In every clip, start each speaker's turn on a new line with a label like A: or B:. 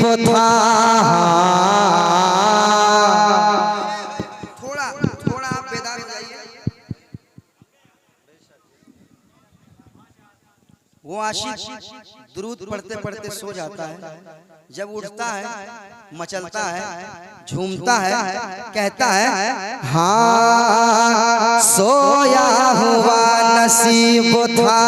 A: वो था।
B: थोड़ा आप बेदार हो जाइए। वो आशिक दुरूद पढ़ते पढ़ते सो जाता है, जब उठता है मचलता है, झूमता है, कहता है
A: हाँ सोया हुआ नसीब था।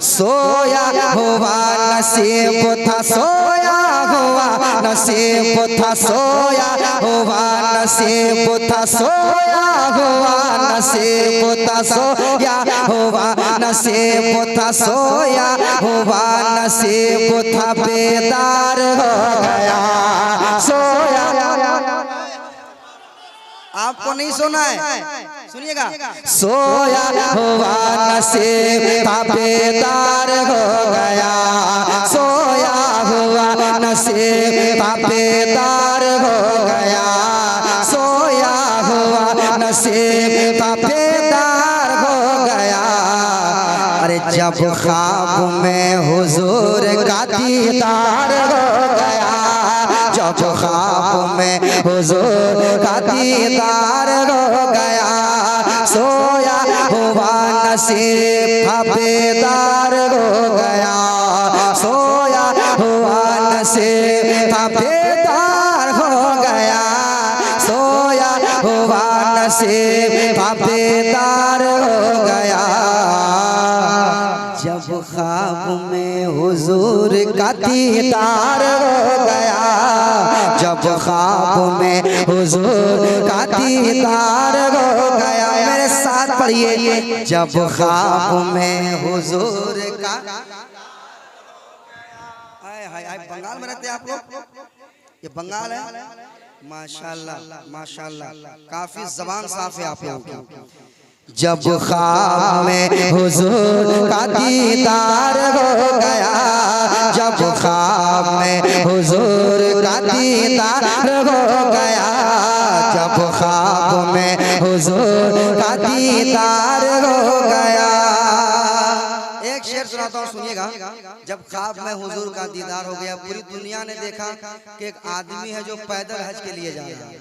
A: सोया हुआ नसीब था, सोया हुआ नसीब था, सोया हुआ नसीब था, सोया हुआ नसीब था, सोया हुआ नसीब था, सोया हुआ नसीब था, बेदार हो गया सोया।
B: आपको नहीं सुना है, सुनिएगा।
A: सोया हुआ नसीब था, बेदार हो गया, सोया हुआ नसीब था, बेदार हो गया, सोया हुआ नसीब था, बेदार हो गया। अरे जब ख्वाब में हुजूर का दीदार हो गया, जब ख्वाब में हुजूर का दीदार हो गया, सोया हुआ नसीब था, बेदार हो गया, सोया हुआ नसीब था, बेदार हो गया, सोया हुआ नसीब था, बेदार हो गया। जब ख्वाब में हुजूर का दीदार हो गया, जब ख्वाब में हुजूर का दीदार हो गया। मेरे साथ पढ़िए, जब ख्वाब में हुजूर का।
B: बंगाल में रहते हैं आप लोग? ये बंगाल है। माशाल्लाह माशाल्लाह, काफी जबान साफ है आप लोगों की।
A: जब ख्वाब में हुजूर का दीदार हो गया, जब ख्वाब में हुजूर का दीदार हो गया, जब ख्वाब में हुजूर का दीदार हो गया।
B: एक शेर सुनाता हूँ, सुनिएगा। जब ख्वाब में हुजूर का दीदार हो गया, पूरी दुनिया ने देखा कि एक आदमी है जो पैदल हज के लिए जा रहा है।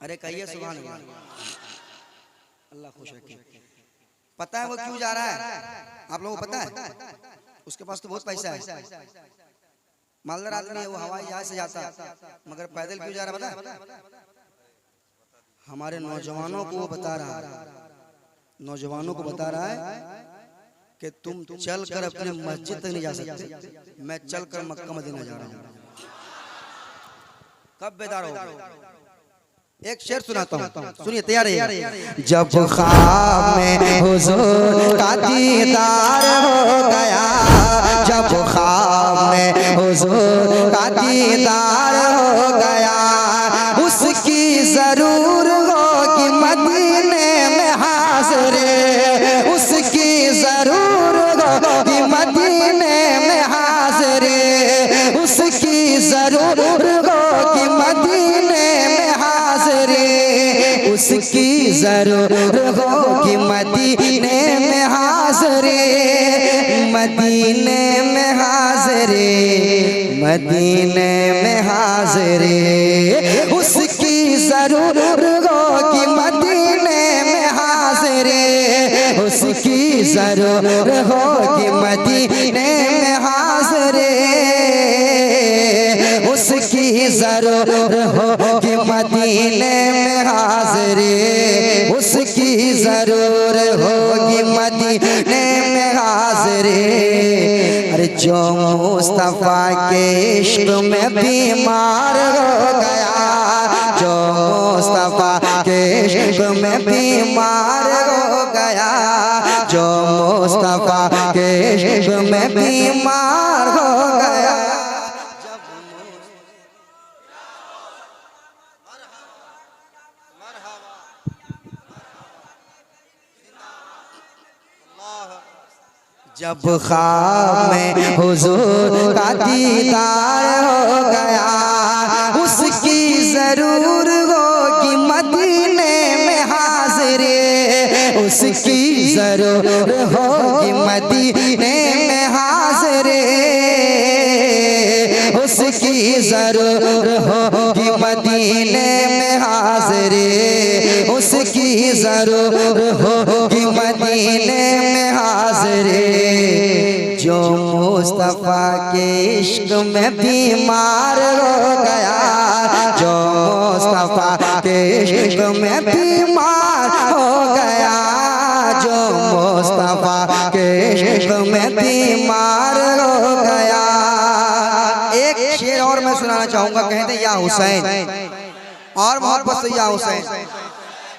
B: अरे कहिए सुभान अल्लाह, अल्लाह खुश रखे। पता है वो क्यों जा रहा है? आप लोगों को पता है? उसके पास तो बहुत पैसा है, मालदार आदमी है, वो हवाई जहाज से जाता, मगर पैदल क्यों जा रहा है पता है? हमारे नौजवानों को वो बता रहा है, नौजवानों को बता रहा है कि तुम चल कर अपने मस्जिद तक नहीं जा सकते, मैं चल कर मक्का मदीना जा रहा हूँ। कब बेदार हो? एक शेर सुनाता हूँ, सुनिए, तैयार है।
A: जब ख्वाब में हुजूर का दीदार हो गया, जब ख्वाब में हुजूर का दीदार हो गया, उसकी जरूर होगी मदीने में हाज़िरी, उसकी जरूर होगी मदीने में हाज़िरी, उसकी जरूर होगी मदीने में हाज़िरी, उसकी जरूर होगी मदीने में हाज़िरी, मदीने में हाज़िरी, मदीने में हाज़िरी, उसकी जरूर होगी मदीने में हाज़िरी, उसकी जरूर होगी मदीने में हाज़िरी, उसकी जरूर होगी मदीने में हाज़िरी, उसकी जरूर होगी मदीने में हाज़िरी। अरे जो मुस्तफा के इश्क में बीमार हो गया, जो मुस्तफा के इश्क में बीमार हो गया, जो मुस्तफा के इश्क में बीमार हो गया, जब ख्वाब में हुजूर का दीदार हो गया, उसकी जरूर होगी मदीने में हाज़िरी, उसकी जरूर हो मदीने में हाज़िरे उसकी ज़रूर होगी मदीने में हाज़िरे उसकी ज़रूर होगी मदीने में हाज़िरे जो मुस्तफ़ा के इश्क में बीमार हो गया जो मुस्तफ़ा के इश्क में बीमार हो गया जो मुस्तफ़ा के इश्क में बीमार हो गया। एक शेर और मैं सुनाना चाहूँगा, कहते हैं या हुसैन और मोहब्बत से या हुसैन।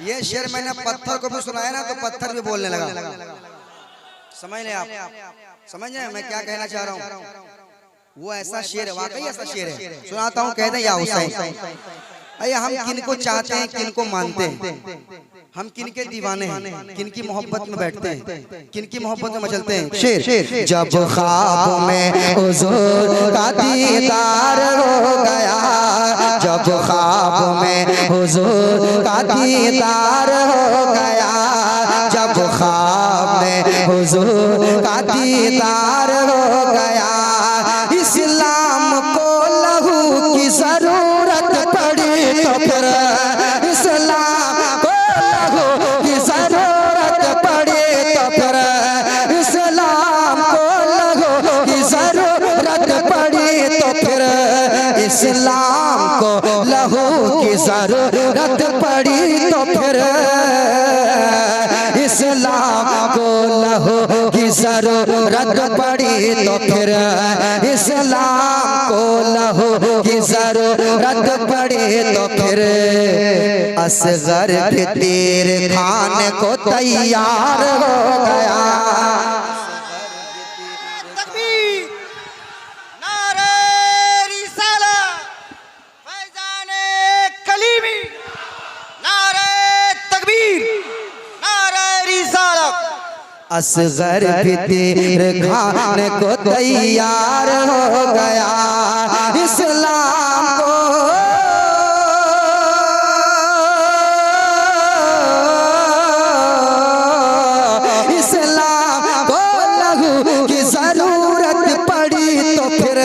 A: ये शेर मैंने पत्थर को भी सुनाया ना तो पत्थर भी बोलने लगा। समझ लें आप, समझ रहे हैं मैं क्या कहना चाह रहा हूँ। वो ऐसा शेर है, वाकई ऐसा शेर है, सुनाता हूँ। कहते हैं या हुसैन, अरे हम किनको चाहते हैं किनको मानते हैं, हम किनके दीवाने हैं, किनकी मोहब्बत में बैठते हैं, किनकी मोहब्बत में मचलते हैं। शेर जब ख्वाब में हुजूर का दीदार हो गया जब ख्वाब में हुजूर का दीदार हो गया जब ख्वाब में हुजूर का दीदार हो गया इस्लाम को लहू की जरूरत पड़ी तो फिर इस्लाम को लहू की जरूरत पड़ी तो फिर इस्लाम को लहू की जरूरत पड़ी तो फिर इस्लाम को लहू की जरूरत पड़ी तो फिर इस्लाम को लहू की जरूरत पड़ी तो फिर इस्लाम को लहू की जरूरत पड़ी तो फिर असगर भी तीर खाने को तैयार हो गया।
C: तकबीर, नारे रिसालत, फैज़ाने कलीमी, नारे तकबीर, नारे रिसालत।
A: असगर भी तीर खाने को तैयार हो गया इस्लाम को इस्लाम को लहू की जरूरत पड़ी तो फिर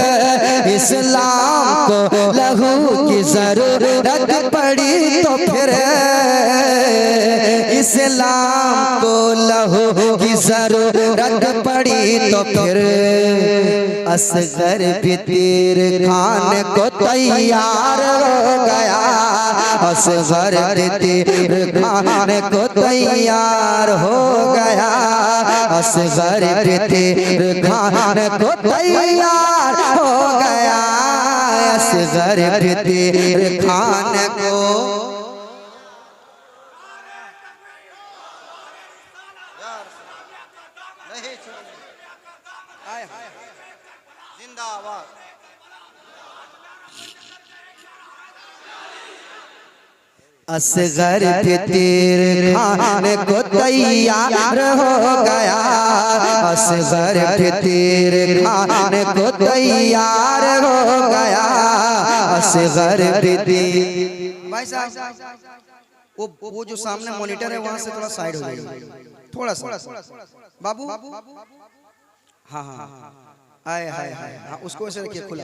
A: इस्लाम को लहू की जरूरत पड़ी तो फिर इस्लाम को लहू की जरूरत पड़ी तो फिर असगर भी तीर खाने को तैयार हो गया असगर भी तीर खाने को तैयार हो गया असगर भी तीर खाने को तैयार हो गया असगर भी तीर खाने को
C: जिंदाबाद।
A: असगर भी तीर खाने को तैयार हो गया असगर भी तीर खाने को तैयार हो गया असगर भी तीर।
B: भाई साहब वो जो सामने मॉनिटर है वहां से थोड़ा साइड हो जाइए, थोड़ा सा बाबू। हाँ हाँ आए हाय हाय हाँ, उसको ऐसे रखिए खुला।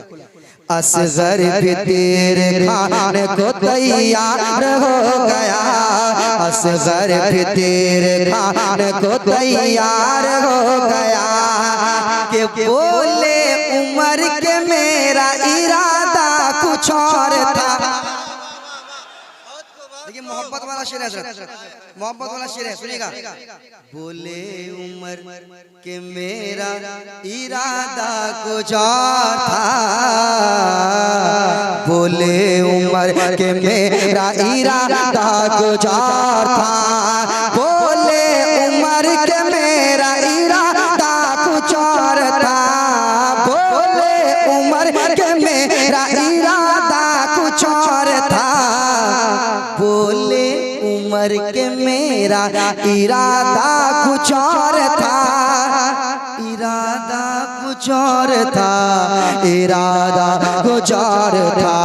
A: असगर भी तीर खाने को तैयार हो गया असगर भी तीर खाने को तैयार हो गया कि बोले उमर के मेरा इरादा कुछ और था।
B: देखिए मोहब्बत वाला शेर है, मोहब्बत वाला शेर है, सुनिएगा। बोले उमर के मेरा इरादा कुछ और था
A: बोले उमर के मेरा इरादा कुछ और था बोले उमर के मेरा इरादा कुछ और था बोले उमर के मेरा इरादा कुछ और था बोले उमर के मेरा इरादा कुछ और था इरादा कुछ और था इरादा कुछ और था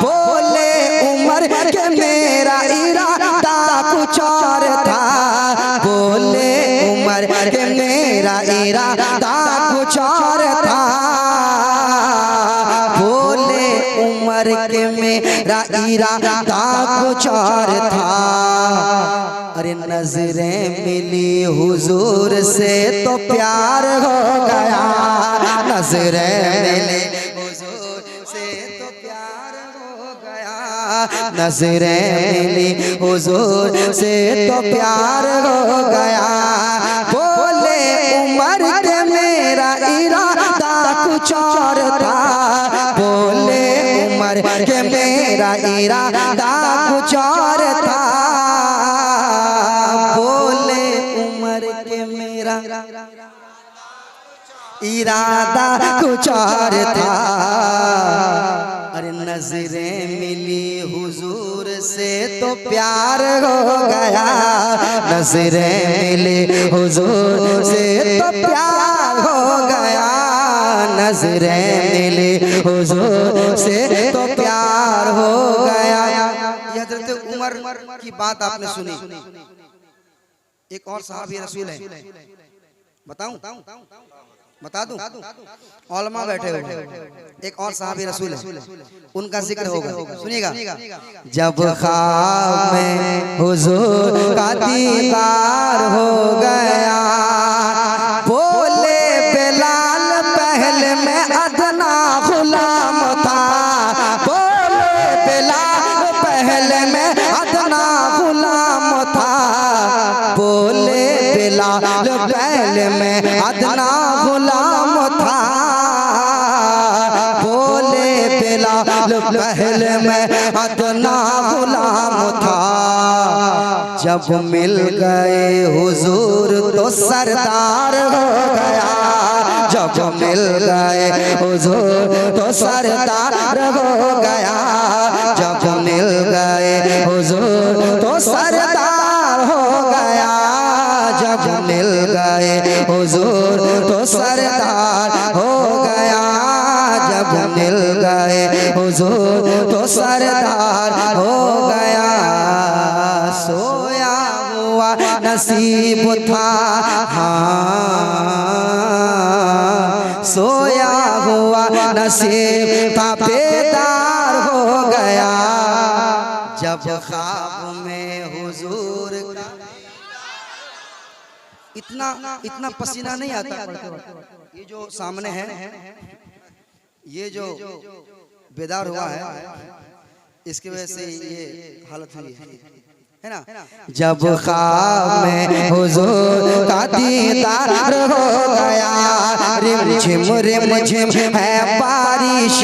A: बोले उमर के मेरा इरादा कुछ और था बोले उमर के मेरा उम्र के मेरा इरादा कुछ और था। अरे नजरें मिली हुजूर से तो प्यार हो गया, नजरें मिली हुजूर से तो प्यार हो गया, नजरें मिली हुजूर से तो प्यार हो गया। बोले उम्र के मेरा इरादा कुछ और था, बोले उम्र के मेरा इरादा कुछ और था, बोले उम्र के मेरा इरादा कुछ और था। अरे नजरें मिली हुजूर से तो प्यार हो गया, नजरें मिली हुजूर से तो प्यार हो गया, नजरें मिली हुजूर से तो प्यार हो गया।
B: ये हजरत उमर की बात आपने सुनी। एक और सहाबी रसूल है, बताऊं बता दूं, उलमा बैठे हुए, एक और सहाबी रसूल है, उनका जिक्र होगा, सुनिएगा।
A: जब ख्वाब में हुजूर का दीदार हो गया, बोले बिलाल पहले में अदना गुलाम था, बोले बिलाल पहले में अदना गुलाम था, बोले बिलाल पहले में अदना गुलाम था, बोले बिलाल पहले में अदना गुलाम था। जब मिल गए हुजूर तो सरदार हो गया, जब मिल गए हुजूर तो सरदार हो गया, जब मिल गए हुजूर तो सरदार हो गया, जब मिल गए हुजूर तो सरदार हो गया, जब मिल गए हुजूर तो सरदार हो गया। सोया हुआ नसीब था, हाँ सोया हुआ नसीब था बेदार हो गया, जब ख्वाब में हुजूर का
B: इतना पसीना नहीं आता। ये जो सामने है, ये जो बेदार हुआ है, इसकी वजह से ये हालत हुई है ना।
A: जब ख्वाब में हुजूर का दीदार हो गया, रिम झिम है बारिश।